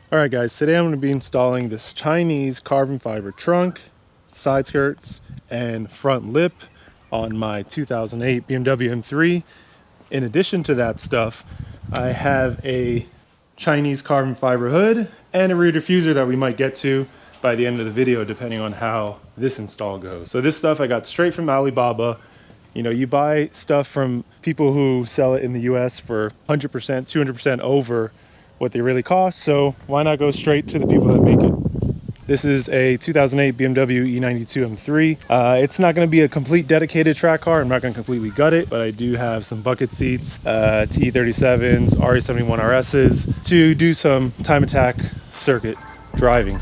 All right guys, today I'm going to be installing this Chinese carbon fiber trunk, side skirts, and front lip on my 2008 BMW M3. In addition to that stuff, I have a Chinese carbon fiber hood and a rear diffuser that we might get to by the end of the video depending on how this install goes. So this stuff I got straight from Alibaba. You know, you buy stuff from people who sell it in the US for 100%, 200% over what they really cost, so why not go straight to the people that make it? This is a 2008 BMW E92 M3. It's not going to be a complete dedicated track car. I'm not going to completely gut it, but I do have some bucket seats, T37s, RE71 RSs to do some time attack circuit driving.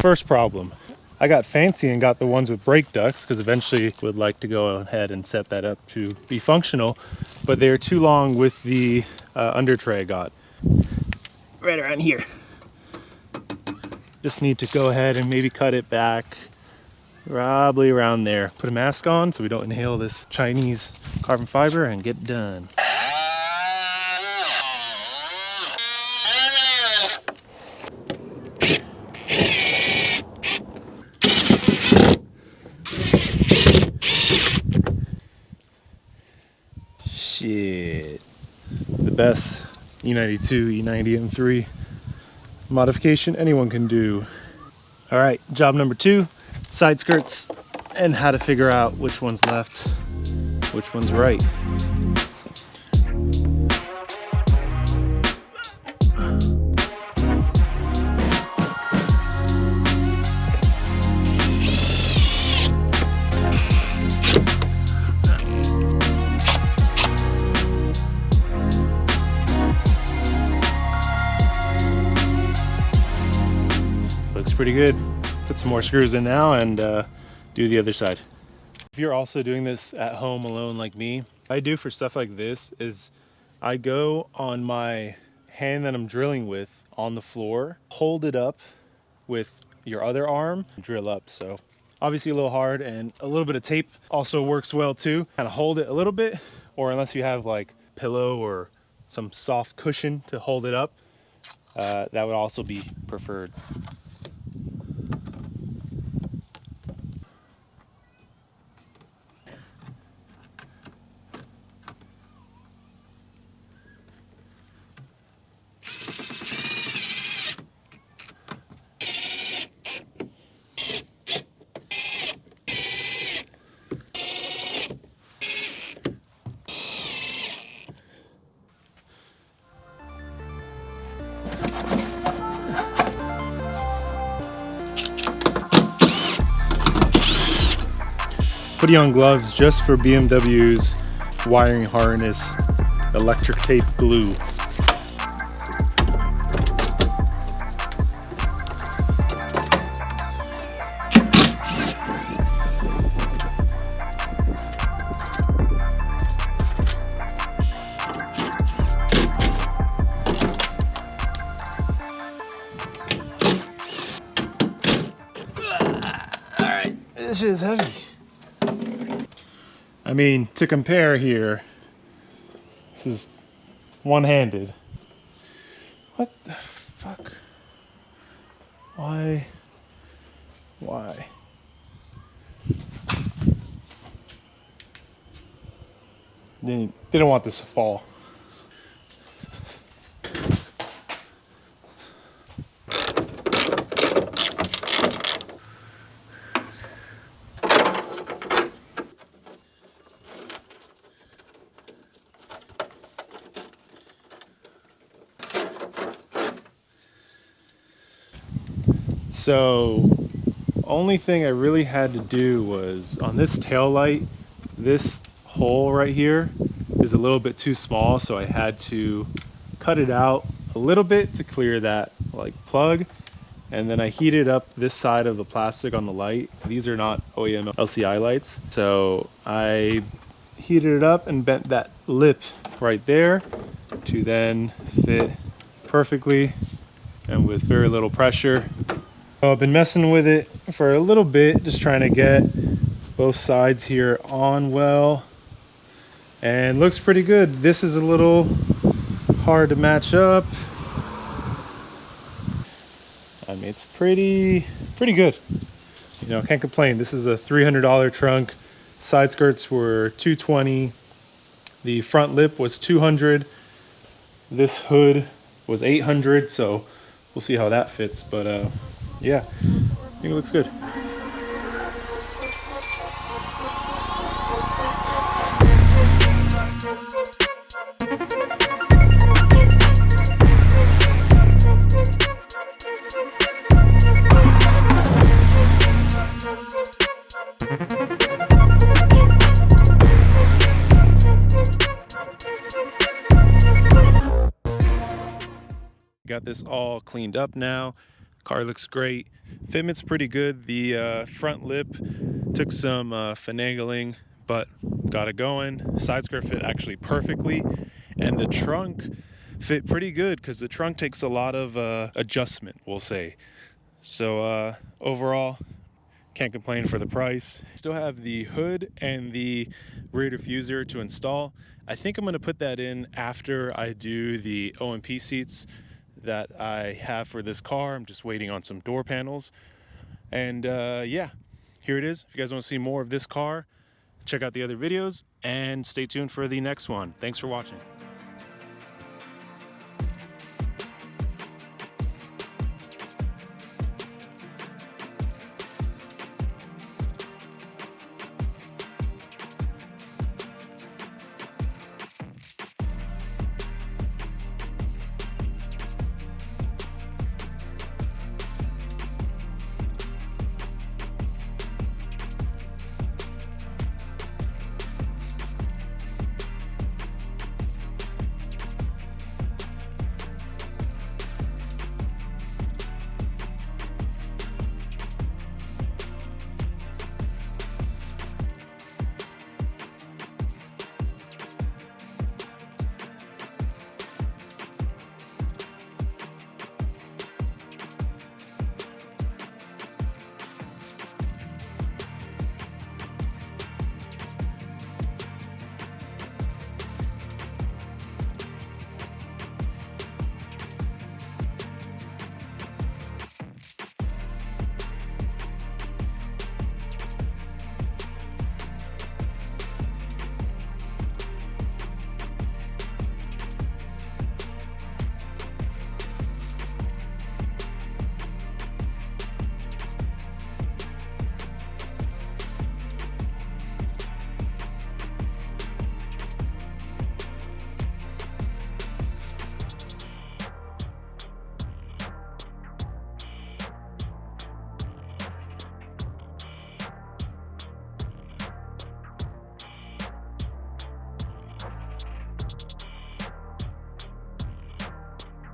First problem. I got fancy and got the ones with brake ducts because eventually would like to go ahead and set that up to be functional, but they're too long with the under tray I got. Right around here. Just need to go ahead and maybe cut it back probably around there. Put a mask on so we don't inhale this Chinese carbon fiber and get done. Shit. The best E92, E90 M3 modification anyone can do. All right, job number 2, side skirts and how to figure out which one's left, which one's right. Looks pretty good. Put some more screws in now and do the other side. If you're also doing this at home alone like me, what I do for stuff like this is I go on my hand that I'm drilling with on the floor, hold it up with your other arm, drill up. So obviously a little hard, and a little bit of tape also works well too. Kind of hold it a little bit, or unless you have like pillow or some soft cushion to hold it up, that would also be preferred. Putting on gloves just for BMW's wiring harness electric tape glue. All right, this shit is heavy. I mean, to compare here, this is one-handed. What the fuck? Why? They didn't want this to fall. So only thing I really had to do was on this tail light, this hole right here is a little bit too small, so I had to cut it out a little bit to clear that like plug, and then I heated up this side of the plastic on the light. These are not OEM LCI lights, so I heated it up and bent that lip right there to then fit perfectly and with very little pressure. I've been messing with it for a little bit, just trying to get both sides here on well, and looks pretty good. This is a little hard to match up. I mean, it's pretty good. You know, can't complain. This is a $300 trunk. Side skirts were $220. The front lip was $200. This hood was $800. So we'll see how that fits. But yeah, I think it looks good. Got this all cleaned up now. Car looks great. Fitment's pretty good. The front lip took some finagling, but got it going. Side skirt fit actually perfectly, and the trunk fit pretty good because the trunk takes a lot of adjustment, we'll say. So overall, can't complain for the price. Still have the hood and the rear diffuser to install. I think I'm going to put that in after I do the OMP seats that I have for this car. I'm just waiting on some door panels. And yeah, here it is. If you guys want to see more of this car, check out the other videos and stay tuned for the next one. Thanks for watching.